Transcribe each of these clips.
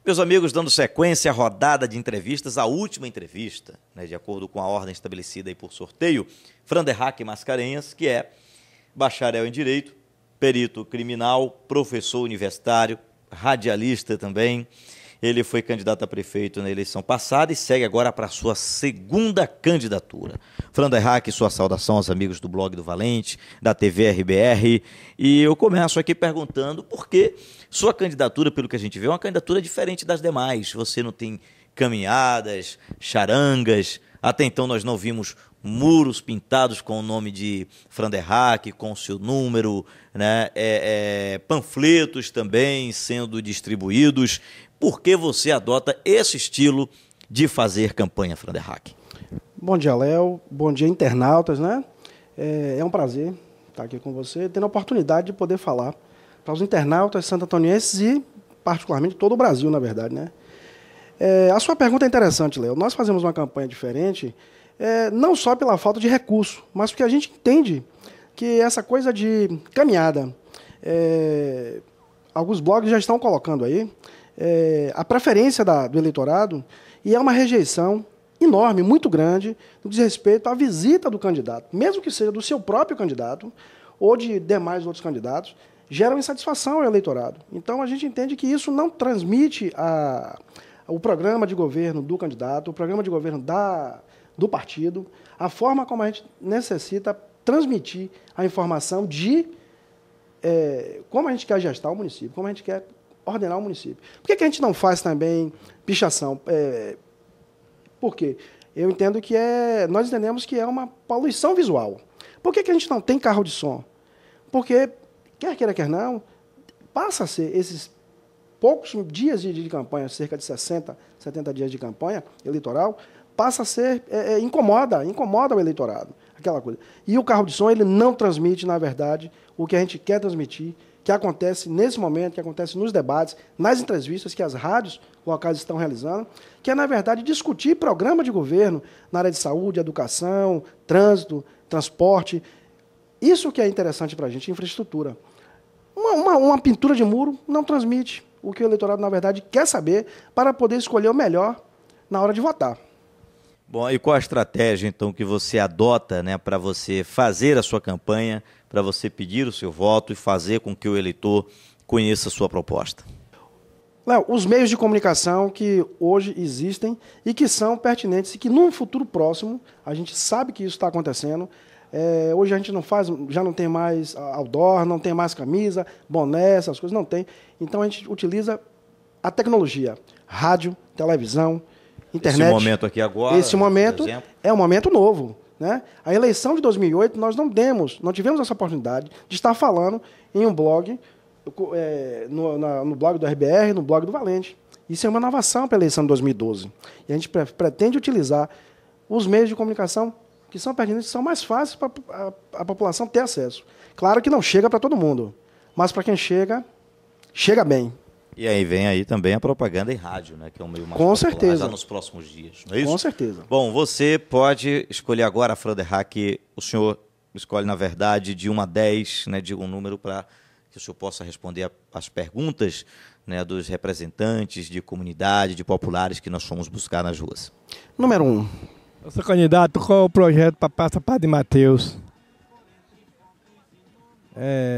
Meus amigos, dando sequência à rodada de entrevistas, a última entrevista, né, de acordo com a ordem estabelecida aí por sorteio, Franderrack Mascarenhas, que é bacharel em Direito, perito criminal, professor universitário, radialista também. Ele foi candidato a prefeito na eleição passada e segue agora para a sua segunda candidatura. Franderrack, sua saudação aos amigos do Blog do Valente, da TV RBR. E eu começo aqui perguntando por que sua candidatura, pelo que a gente vê, é uma candidatura diferente das demais. Você não tem caminhadas, charangas. Até então nós não vimos muros pintados com o nome de Franderrack, com o seu número, né? Panfletos também sendo distribuídos. Por que você adota esse estilo de fazer campanha, Franderrack? Bom dia, Léo. Bom dia, internautas, né? É um prazer estar aqui com você, tendo a oportunidade de poder falar para os internautas santo-antonienses e, particularmente, todo o Brasil, na verdade, né? A sua pergunta é interessante, Léo. Nós fazemos uma campanha diferente, não só pela falta de recurso, mas porque a gente entende que essa coisa de caminhada, alguns blogs já estão colocando aí, a preferência do eleitorado, e é uma rejeição enorme, muito grande, no que diz respeito à visita do candidato, mesmo que seja do seu próprio candidato ou de demais outros candidatos, geram insatisfação ao eleitorado. Então, a gente entende que isso não transmite o programa de governo do candidato, o programa de governo do partido, a forma como a gente necessita transmitir a informação de como a gente quer gestar o município, como a gente quer ordenar o município. Por que a gente não faz também pichação? Por quê? Eu entendo que nós entendemos que é uma poluição visual. Por que a gente não tem carro de som? Porque, quer queira, quer não, passa a ser esses poucos dias de campanha, cerca de 60, 70 dias de campanha eleitoral, passa a ser, incomoda o eleitorado, aquela coisa. E o carro de som, ele não transmite, na verdade, o que a gente quer transmitir, que acontece nesse momento, que acontece nos debates, nas entrevistas que as rádios locais estão realizando, que é, na verdade, discutir programa de governo na área de saúde, educação, trânsito, transporte. Isso que é interessante para a gente, infraestrutura. Uma pintura de muro não transmite o que o eleitorado, na verdade, quer saber para poder escolher o melhor na hora de votar. Bom, e qual a estratégia, então, que você adota, né, para você fazer a sua campanha, para você pedir o seu voto e fazer com que o eleitor conheça a sua proposta? Léo, os meios de comunicação que hoje existem e que são pertinentes e que, num futuro próximo, a gente sabe que isso está acontecendo. Hoje a gente já não tem mais outdoor, não tem mais camisa, boné, essas coisas, não tem. Então a gente utiliza a tecnologia, rádio, televisão, internet. Esse momento aqui agora, esse momento é um momento novo, né? A eleição de 2008, nós não tivemos essa oportunidade de estar falando em um blog, no blog do RBR, no blog do Valente. Isso é uma inovação para a eleição de 2012. E a gente pretende utilizar os meios de comunicação que são pertinentes, que são mais fáceis para a população ter acesso. Claro que não chega para todo mundo, mas para quem chega, chega bem. E aí vem aí também a propaganda em rádio, né, que é um meio mais com popular certeza. já nos próximos dias, não é isso? Com certeza. Bom, você pode escolher agora, Franderrack, o senhor escolhe, na verdade, de 1 a 10, né, de um número para que o senhor possa responder as perguntas, né, dos representantes de comunidade, de populares que nós fomos buscar nas ruas. Número 1. Eu sou candidato, qual é o projeto para a Praça Padre Mateus?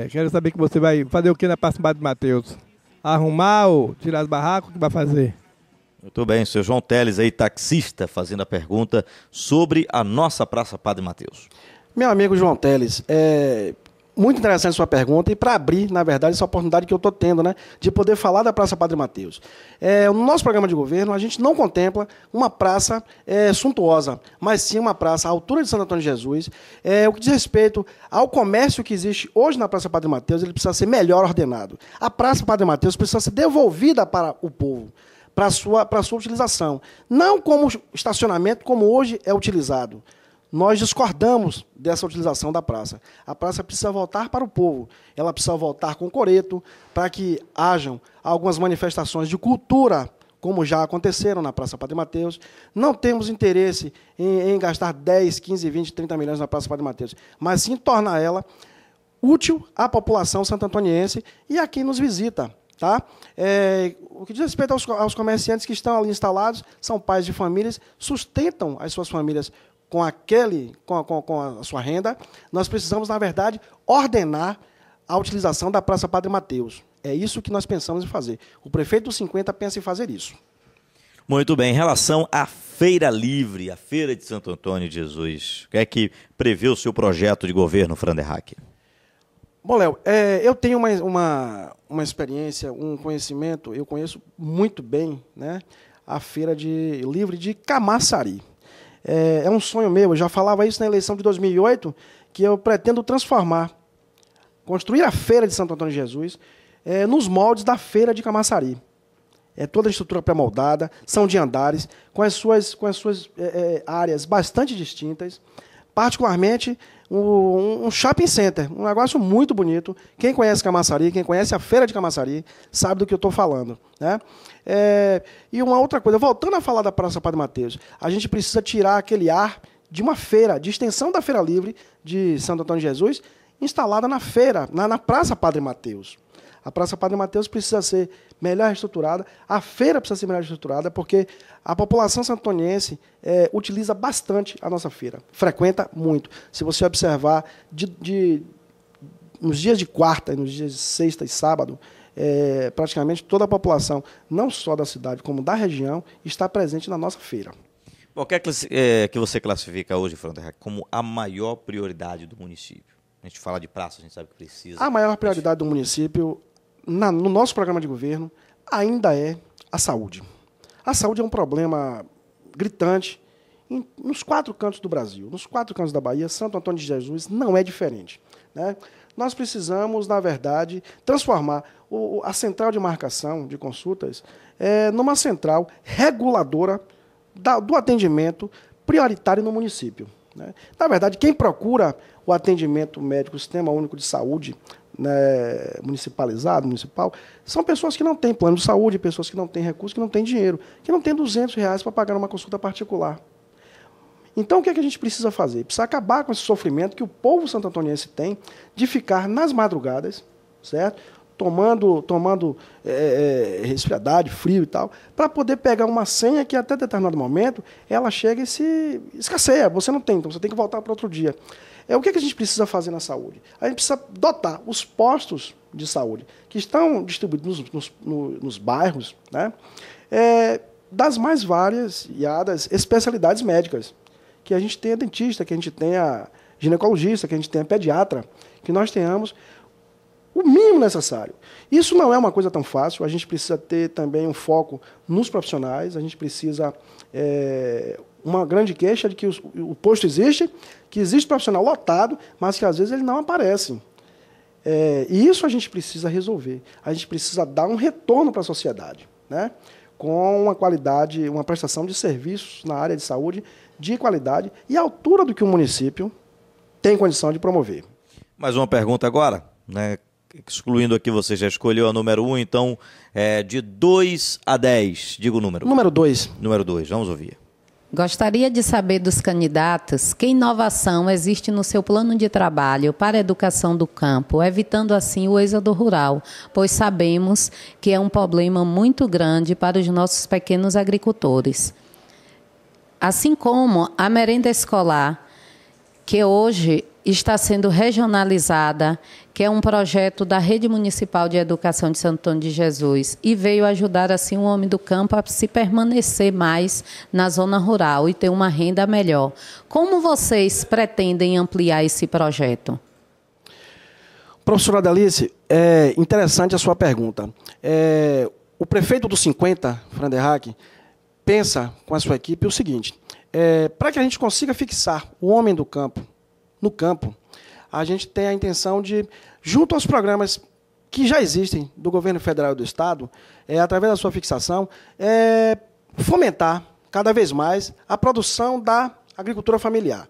Quero saber que você vai fazer o que na Praça Padre Mateus? Arrumar ou tirar as barracas, o que vai fazer? Muito bem, o senhor João Teles aí, taxista, fazendo a pergunta sobre a nossa Praça Padre Mateus. Meu amigo João Teles, muito interessante a sua pergunta, e para abrir, na verdade, essa oportunidade que eu estou tendo, né, de poder falar da Praça Padre Mateus. No nosso programa de governo, a gente não contempla uma praça suntuosa, mas sim uma praça à altura de Santo Antônio de Jesus. O que diz respeito ao comércio que existe hoje na Praça Padre Mateus, ele precisa ser melhor ordenado. A Praça Padre Mateus precisa ser devolvida para o povo, para a sua utilização. Não como estacionamento, como hoje é utilizado. Nós discordamos dessa utilização da praça. A praça precisa voltar para o povo. Ela precisa voltar com coreto para que hajam algumas manifestações de cultura, como já aconteceram na Praça Padre Mateus. Não temos interesse em gastar 10, 15, 20, 30 milhões na Praça Padre Mateus, mas sim tornar ela útil à população santo-antoniense e a quem nos visita. Tá? O que diz respeito aos comerciantes que estão ali instalados, são pais de famílias, sustentam as suas famílias com a sua renda. Nós precisamos, na verdade, ordenar a utilização da Praça Padre Mateus. É isso que nós pensamos em fazer. O prefeito do 50 pensa em fazer isso. Muito bem. Em relação à Feira Livre, a Feira de Santo Antônio de Jesus, o que é que prevê o seu projeto de governo, Fran Derrack? Bom, Léo, eu tenho uma experiência, um conhecimento, eu conheço muito bem, né, a Feira Livre de Camaçari. É um sonho meu, eu já falava isso na eleição de 2008, que eu pretendo construir a Feira de Santo Antônio de Jesus nos moldes da Feira de Camaçari. Toda a estrutura pré-moldada, são de andares, com as suas áreas bastante distintas, particularmente um shopping center, um negócio muito bonito. Quem conhece Camaçari, quem conhece a Feira de Camaçari, sabe do que eu estou falando, né? E uma outra coisa, voltando a falar da Praça Padre Mateus, a gente precisa tirar aquele ar de uma feira, de extensão da Feira Livre de Santo Antônio de Jesus, instalada na feira, na Praça Padre Mateus. A Praça Padre Mateus precisa ser melhor estruturada, a feira precisa ser melhor estruturada, porque a população santoniense utiliza bastante a nossa feira, frequenta muito. Se você observar, nos dias de quarta, nos dias de sexta e sábado, praticamente toda a população, não só da cidade, como da região, está presente na nossa feira. Qual que você classifica hoje, Fran Derrack, como a maior prioridade do município? A gente fala de praça, a gente sabe que precisa. A maior prioridade do município, no nosso programa de governo, ainda é a saúde. A saúde é um problema gritante nos 4 cantos do Brasil, nos 4 cantos da Bahia. Santo Antônio de Jesus não é diferente, né? Nós precisamos, na verdade, transformar a central de marcação de consultas numa central reguladora do atendimento prioritário no município, né? Na verdade, quem procura o atendimento médico, o Sistema Único de Saúde, né, municipal, são pessoas que não têm plano de saúde, pessoas que não têm recursos, que não têm dinheiro, que não têm R$200 para pagar uma consulta particular. Então, o que é que a gente precisa fazer? Precisa acabar com esse sofrimento que o povo santo-antoniense tem de ficar nas madrugadas, certo? Tomando resfriadade, frio e tal, para poder pegar uma senha que até determinado momento ela chega e se escasseia. Você não tem, então você tem que voltar para outro dia. O que a gente precisa fazer na saúde? A gente precisa dotar os postos de saúde que estão distribuídos nos bairros, né, das mais variadas especialidades médicas. Que a gente tenha dentista, que a gente tenha ginecologista, que a gente tenha pediatra, que nós tenhamos o mínimo necessário. Isso não é uma coisa tão fácil, a gente precisa ter também um foco nos profissionais, a gente precisa... uma grande queixa de que o posto existe, que existe profissional lotado, mas que às vezes ele não aparece. E isso a gente precisa resolver. A gente precisa dar um retorno para a sociedade, né? Com uma qualidade, uma prestação de serviços na área de saúde de qualidade e à altura do que o município tem condição de promover. Mais uma pergunta agora, né? Excluindo aqui, você já escolheu a número 1, então, de 2 a 10, diga o número. Número 2. Número 2, vamos ouvir. Gostaria de saber dos candidatos que inovação existe no seu plano de trabalho para a educação do campo, evitando assim o êxodo rural, pois sabemos que é um problema muito grande para os nossos pequenos agricultores. Assim como a merenda escolar, que hoje está sendo regionalizada, que é um projeto da Rede Municipal de Educação de Santo Antônio de Jesus, e veio ajudar assim o homem do campo a se permanecer mais na zona rural e ter uma renda melhor. Como vocês pretendem ampliar esse projeto? Professora Adelice, é interessante a sua pergunta. O prefeito do 50, Fran Derrack, pensa com a sua equipe o seguinte: para que a gente consiga fixar o homem do campo no campo, a gente tem a intenção de, junto aos programas que já existem do governo federal e do Estado, através da sua fixação, fomentar cada vez mais a produção da agricultura familiar.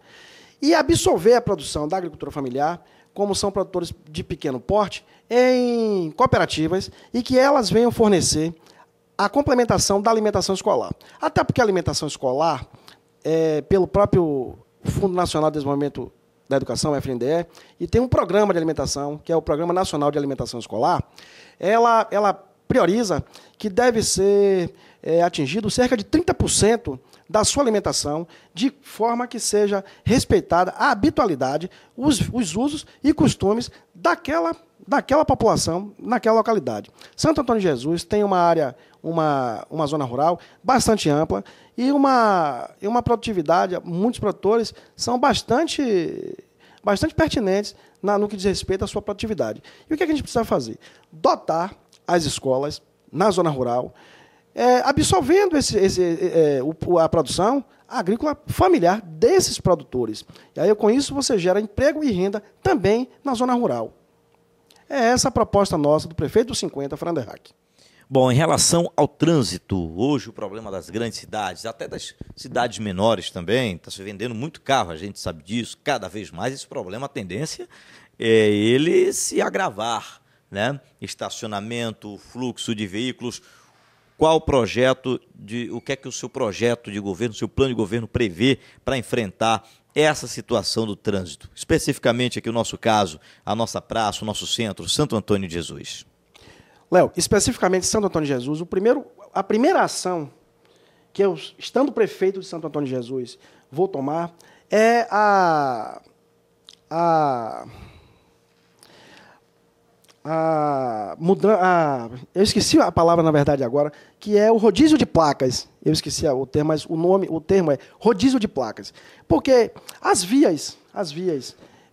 E absorver a produção da agricultura familiar, como são produtores de pequeno porte, em cooperativas, e que elas venham fornecer a complementação da alimentação escolar. Até porque a alimentação escolar, pelo próprio Fundo Nacional de Desenvolvimento da Educação, FNDE, e tem um programa de alimentação, que é o Programa Nacional de Alimentação Escolar, ela prioriza que deve ser atingido cerca de 30% da sua alimentação, de forma que seja respeitada a habitualidade, os usos e costumes daquela população, naquela localidade. Santo Antônio de Jesus tem uma área, uma zona rural bastante ampla e uma produtividade, muitos produtores são bastante pertinentes no que diz respeito à sua produtividade. E o que a gente precisa fazer? Dotar as escolas na zona rural, absorvendo a produção agrícola familiar desses produtores. E aí, com isso, você gera emprego e renda também na zona rural. É essa a proposta nossa do prefeito do 50, Franderhack. Bom, em relação ao trânsito, hoje o problema das grandes cidades, até das cidades menores também, está se vendendo muito carro, a gente sabe disso, cada vez mais esse problema, a tendência é ele se agravar, né? Estacionamento, fluxo de veículos. Qual o projeto, o que é que o seu projeto de governo, o seu plano de governo prevê para enfrentar essa situação do trânsito? Especificamente aqui o nosso caso, a nossa praça, o nosso centro, Santo Antônio de Jesus. Léo, especificamente Santo Antônio de Jesus, a primeira ação que eu, estando prefeito de Santo Antônio de Jesus, vou tomar é eu esqueci a palavra, na verdade, agora, que é o rodízio de placas. Eu esqueci o termo, mas o termo é rodízio de placas. Porque as vias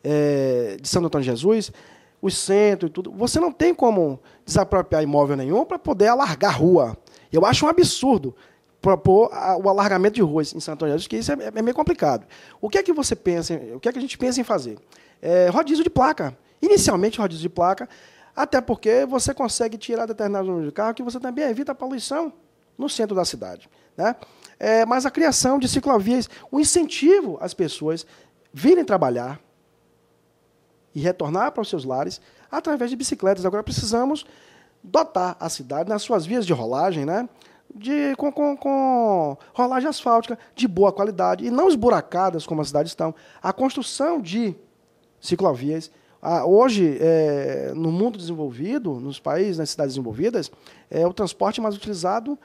de Santo Antônio de Jesus, o centro e tudo, você não tem como desapropriar imóvel nenhum para poder alargar a rua. Eu acho um absurdo propor o alargamento de ruas em Santo Antônio de Jesus, que isso é meio complicado. O que é que você pensa, o que é que a gente pensa em fazer? Rodízio de placa. Inicialmente, rodízio de placa, até porque você consegue tirar determinados números de carro que você também evita a poluição no centro da cidade, né? Mas a criação de ciclovias, o incentivo às pessoas virem trabalhar e retornar para os seus lares através de bicicletas. Agora precisamos dotar a cidade nas suas vias de rolagem, né? Com rolagem asfáltica de boa qualidade e não esburacadas como as cidades estão. A construção de ciclovias. Hoje, no mundo desenvolvido, nos países, nas cidades desenvolvidas, o transporte mais utilizado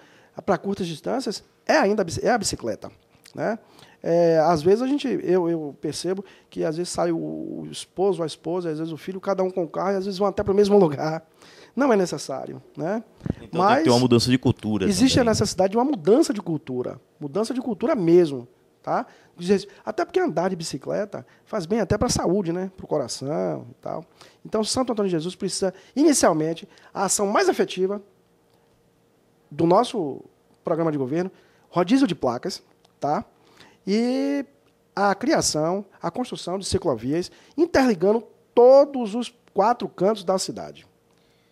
para curtas distâncias é a bicicleta, né? Às vezes eu percebo que às vezes sai o esposo, a esposa, às vezes o filho, cada um com o carro, e às vezes vão até para o mesmo lugar. Não é necessário, né? Então mas tem que ter uma mudança de cultura. Existe também. A necessidade de uma mudança de cultura mesmo. Tá? Até porque andar de bicicleta faz bem até para a saúde, né? Para o coração e tal. Então, Santo Antônio de Jesus precisa, inicialmente, a ação mais efetiva do nosso programa de governo, rodízio de placas, tá? E a criação, a construção de ciclovias, interligando todos os 4 cantos da cidade,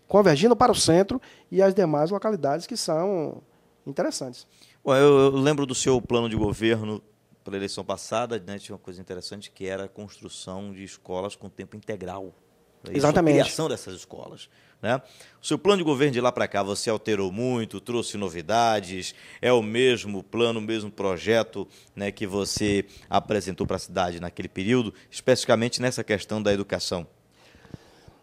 convergindo para o centro e as demais localidades que são interessantes. Bom, eu lembro do seu plano de governo pela eleição passada, né, tinha uma coisa interessante que era a construção de escolas com tempo integral. Exatamente. A criação dessas escolas, né? O seu plano de governo de lá para cá, você alterou muito, trouxe novidades, é o mesmo plano, o mesmo projeto, né, que você apresentou para a cidade naquele período, especificamente nessa questão da educação?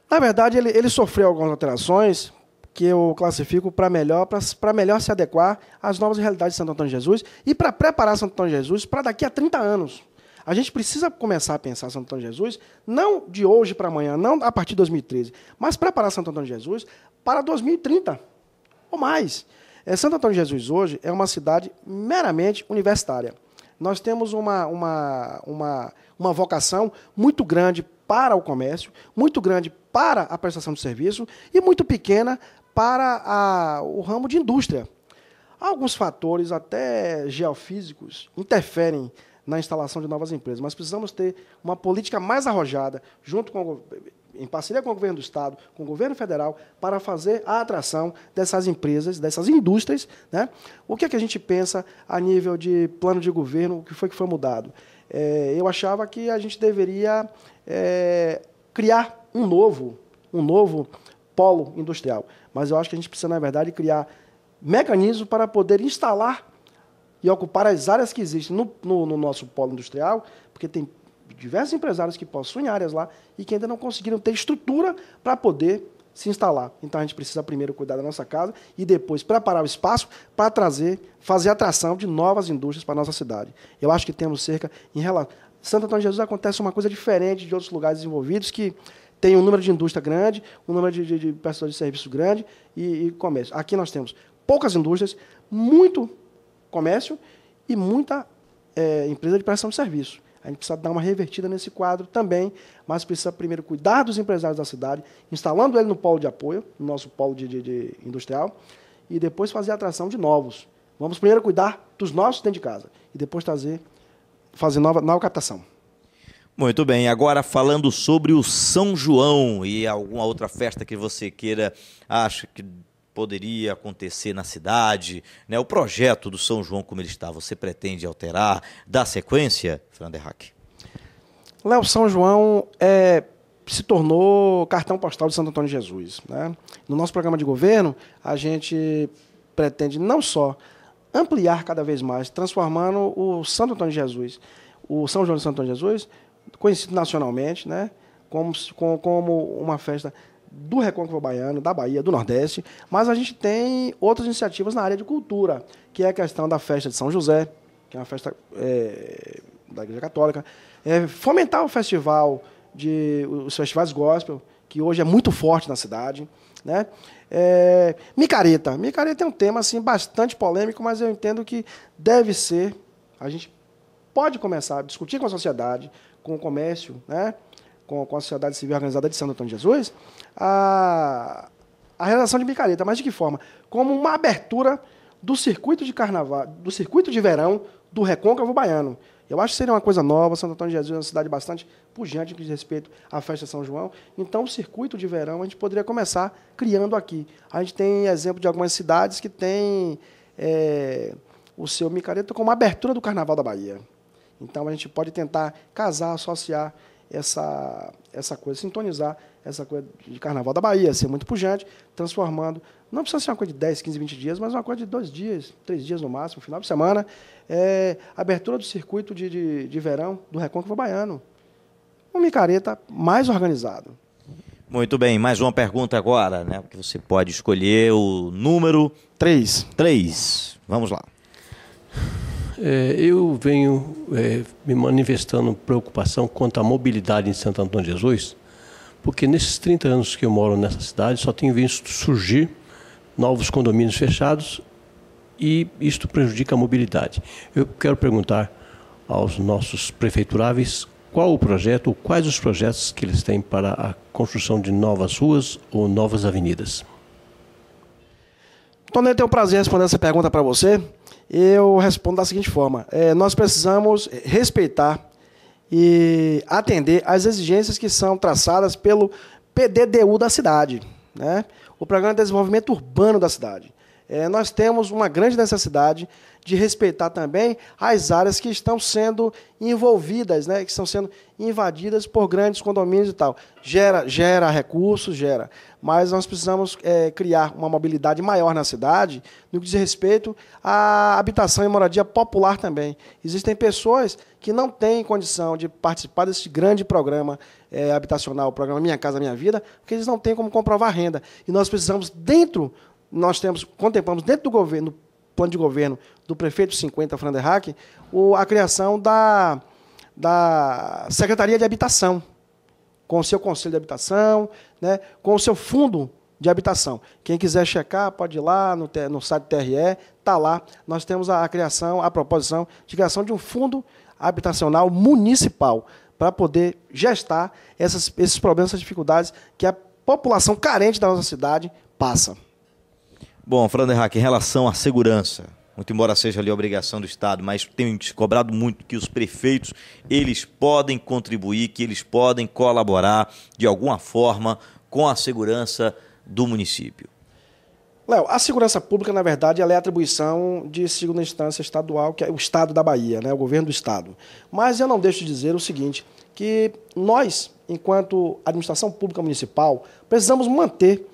Na verdade, ele sofreu algumas alterações que eu classifico para melhor se adequar às novas realidades de Santo Antônio de Jesus e para preparar Santo Antônio de Jesus para daqui a 30 anos. A gente precisa começar a pensar Santo Antônio de Jesus, não de hoje para amanhã, não a partir de 2013, mas preparar Santo Antônio de Jesus para 2030 ou mais. Santo Antônio de Jesus hoje é uma cidade meramente universitária. Nós temos uma vocação muito grande para o comércio, muito grande para a prestação de serviço e muito pequena para o ramo de indústria. Alguns fatores, até geofísicos, interferem na instalação de novas empresas, mas precisamos ter uma política mais arrojada, em parceria com o governo do Estado, com o governo federal, para fazer a atração dessas empresas, dessas indústrias, né? O que é que a gente pensa a nível de plano de governo, o que foi mudado? Eu achava que a gente deveria criar um novo polo industrial, mas eu acho que a gente precisa, na verdade, criar mecanismos para poder instalar e ocupar as áreas que existem no nosso polo industrial, porque tem diversos empresários que possuem áreas lá e que ainda não conseguiram ter estrutura para poder se instalar. Então, a gente precisa primeiro cuidar da nossa casa e depois preparar o espaço para fazer atração de novas indústrias para a nossa cidade. Eu acho que temos cerca, em relação... Santo Antônio de Jesus acontece uma coisa diferente de outros lugares desenvolvidos, que tem um número de indústria grande, um número de prestadores de serviço grande e comércio. Aqui nós temos poucas indústrias, muito comércio e muita empresa de prestação de serviço. A gente precisa dar uma revertida nesse quadro também, mas precisa primeiro cuidar dos empresários da cidade, instalando ele no polo de apoio, no nosso polo de industrial, e depois fazer a atração de novos. Vamos primeiro cuidar dos nossos dentro de casa e depois fazer nova captação. Muito bem, agora falando sobre o São João e alguma outra festa que você acha que poderia acontecer na cidade, né? O projeto do São João como ele está, você pretende alterar, dar sequência, Franderhack? Léo, São João se tornou cartão postal de Santo Antônio de Jesus, né? No nosso programa de governo, a gente pretende não só ampliar cada vez mais, transformando o Santo Antônio de Jesus, o São João de Santo Antônio de Jesus, conhecido nacionalmente, né? como uma festa do Recôncavo Baiano, da Bahia, do Nordeste, mas a gente tem outras iniciativas na área de cultura, que é a questão da festa de São José, que é uma festa da Igreja Católica, fomentar o festival, os festivais gospel, que hoje é muito forte na cidade, né? Micareta. Micareta é um tema assim, bastante polêmico, mas eu entendo que deve ser, a gente pode começar a discutir com a sociedade, com o comércio, né? com a sociedade civil organizada de Santo Antônio de Jesus, a realização de micareta. Mas de que forma? Como uma abertura do circuito de carnaval, do circuito de verão do Recôncavo Baiano. Eu acho que seria uma coisa nova. Santo Antônio de Jesus é uma cidade bastante pujante que diz respeito à festa de São João. Então, o circuito de verão a gente poderia começar criando aqui. A gente tem exemplo de algumas cidades que têm o seu micareta como abertura do Carnaval da Bahia. Então, a gente pode tentar casar, associar essa coisa, sintonizar essa coisa de Carnaval da Bahia, ser muito pujante, transformando, não precisa ser uma coisa de 10, 15, 20 dias, mas uma coisa de 2 dias, 3 dias no máximo, final de semana, abertura do circuito de verão do Recôncavo Baiano. Um micareta mais organizado. Muito bem, mais uma pergunta agora, né? Porque você pode escolher o número 3. Vamos lá. Eu venho me manifestando preocupação quanto à mobilidade em Santo Antônio de Jesus, porque nesses 30 anos que eu moro nessa cidade, só tenho visto surgir novos condomínios fechados e isto prejudica a mobilidade. Eu quero perguntar aos nossos prefeituráveis qual o projeto, ou quais os projetos que eles têm para a construção de novas ruas ou novas avenidas. Tonel, eu tenho o prazer de responder essa pergunta para você. Eu respondo da seguinte forma. Nós precisamos respeitar e atender às exigências que são traçadas pelo PDDU da cidade, né? O Programa de Desenvolvimento Urbano da cidade. Nós temos uma grande necessidade de respeitar também as áreas que estão sendo envolvidas, né, que estão sendo invadidas por grandes condomínios e tal. Gera recursos, mas nós precisamos criar uma mobilidade maior na cidade no que diz respeito à habitação e moradia popular também. Existem pessoas que não têm condição de participar desse grande programa habitacional, o programa Minha Casa Minha Vida, porque eles não têm como comprovar renda. E nós precisamos, contemplamos dentro do governo, plano de governo do prefeito 50, Franderhack, a criação da Secretaria de Habitação, com o seu Conselho de Habitação, né, com o seu Fundo de Habitação. Quem quiser checar, pode ir lá no site do TRE, está lá. Nós temos a proposição de criação de um Fundo Habitacional Municipal, para poder gestar esses problemas, essas dificuldades que a população carente da nossa cidade passa. Bom, Franderhack, em relação à segurança, muito embora seja ali a obrigação do Estado, mas tem se cobrado muito que os prefeitos, eles podem contribuir, que eles podem colaborar de alguma forma com a segurança do município. Léo, a segurança pública, na verdade, ela é atribuição de segunda instância estadual, que é o Estado da Bahia, né, o governo do Estado. Mas eu não deixo de dizer o seguinte, que nós, enquanto administração pública municipal, precisamos manter,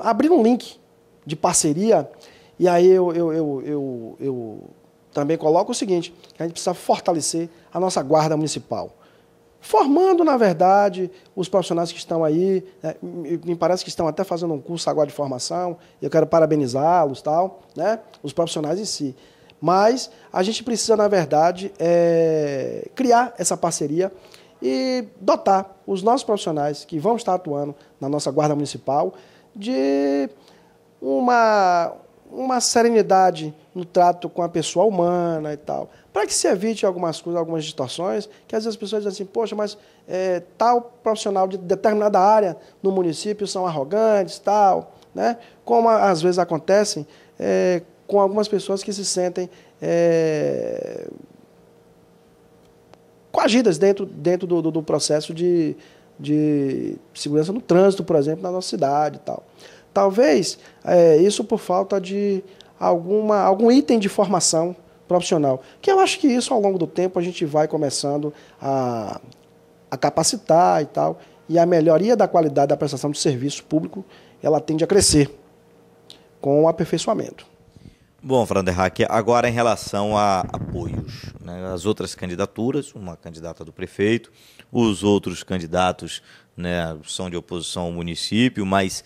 abrir um link de parceria, e aí eu também coloco o seguinte, que a gente precisa fortalecer a nossa guarda municipal, formando, na verdade, os profissionais que estão aí, né? Me parece que estão até fazendo um curso agora de formação, e eu quero parabenizá-los, tal, né? Os profissionais em si. Mas a gente precisa, na verdade, criar essa parceria e dotar os nossos profissionais que vão estar atuando na nossa Guarda Municipal de uma serenidade no trato com a pessoa humana e tal, para que se evite algumas coisas, algumas distorções, que às vezes as pessoas dizem assim, poxa, mas tal profissional de determinada área no município são arrogantes, tal, né? Como às vezes acontecem com algumas pessoas que se sentem coagidas dentro do processo de segurança no trânsito, por exemplo, na nossa cidade e tal. Talvez isso por falta de algum item de formação profissional, que eu acho que isso ao longo do tempo a gente vai começando a capacitar e tal, e a melhoria da qualidade da prestação de serviço público, ela tende a crescer com o aperfeiçoamento. Bom, Franderhack, agora em relação a apoios, né? As outras candidaturas, uma candidata do prefeito, os outros candidatos, né, são de oposição ao município, mas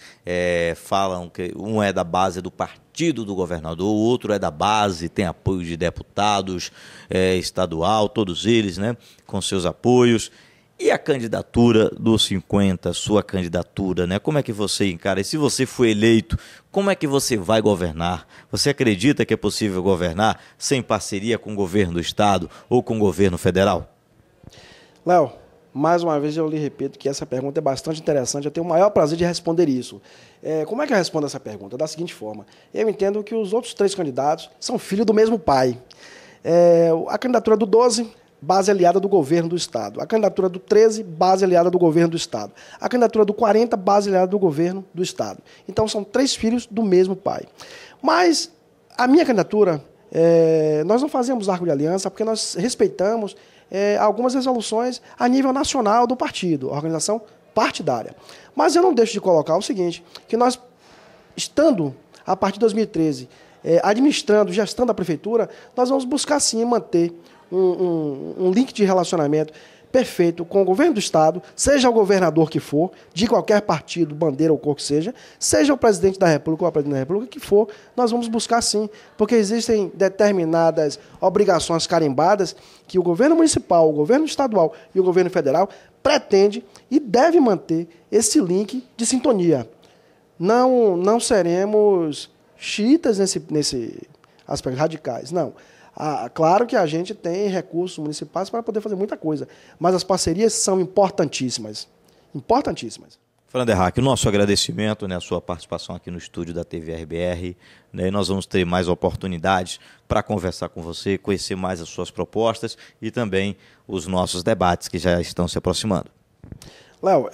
falam que um é da base do partido do governador, o outro é da base, tem apoio de deputados estadual, todos eles, né, com seus apoios. E a candidatura do 50, sua candidatura, né? Como é que você encara? E se você for eleito, como é que você vai governar? Você acredita que é possível governar sem parceria com o governo do estado ou com o governo federal? Léo, mais uma vez eu lhe repito que essa pergunta é bastante interessante. Eu tenho o maior prazer de responder isso. Como é que eu respondo essa pergunta? Da seguinte forma. Eu entendo que os outros 3 candidatos são filhos do mesmo pai. A candidatura do 12... base aliada do governo do estado. A candidatura do 13, base aliada do governo do estado. A candidatura do 40, base aliada do governo do estado. Então, são 3 filhos do mesmo pai. Mas a minha candidatura, nós não fazemos arco de aliança porque nós respeitamos algumas resoluções a nível nacional do partido, organização partidária. Mas eu não deixo de colocar o seguinte, que nós, estando, a partir de 2013, administrando, gestando a prefeitura, nós vamos buscar, sim, manter um link de relacionamento perfeito com o governo do estado, seja o governador que for, de qualquer partido, bandeira ou cor que seja o presidente da República ou a presidente da República que for, nós vamos buscar sim, porque existem determinadas obrigações carimbadas que o governo municipal, o governo estadual e o governo federal pretende e deve manter esse link de sintonia. Não seremos xiitas nesse aspecto, radicais, não. Claro que a gente tem recursos municipais para poder fazer muita coisa, mas as parcerias são importantíssimas. Importantíssimas. Franderhack, o nosso agradecimento, né, a sua participação aqui no estúdio da TV RBR, né, e nós vamos ter mais oportunidades para conversar com você, conhecer mais as suas propostas e também os nossos debates que já estão se aproximando. Léo,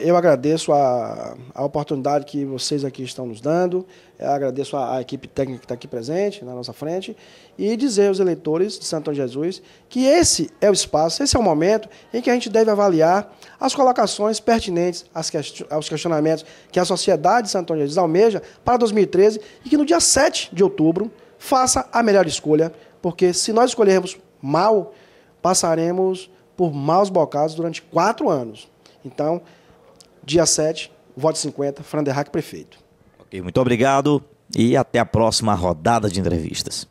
eu agradeço a oportunidade que vocês aqui estão nos dando, eu agradeço a equipe técnica que está aqui presente, na nossa frente, e dizer aos eleitores de Santo Antônio de Jesus que esse é o espaço, esse é o momento em que a gente deve avaliar as colocações pertinentes aos questionamentos que a sociedade de Santo Antônio de Jesus almeja para 2013 e que no dia 7 de outubro faça a melhor escolha, porque se nós escolhermos mal, passaremos por maus bocados durante 4 anos. Então, dia 7, voto 50, Franderhack prefeito. Ok, muito obrigado e até a próxima rodada de entrevistas.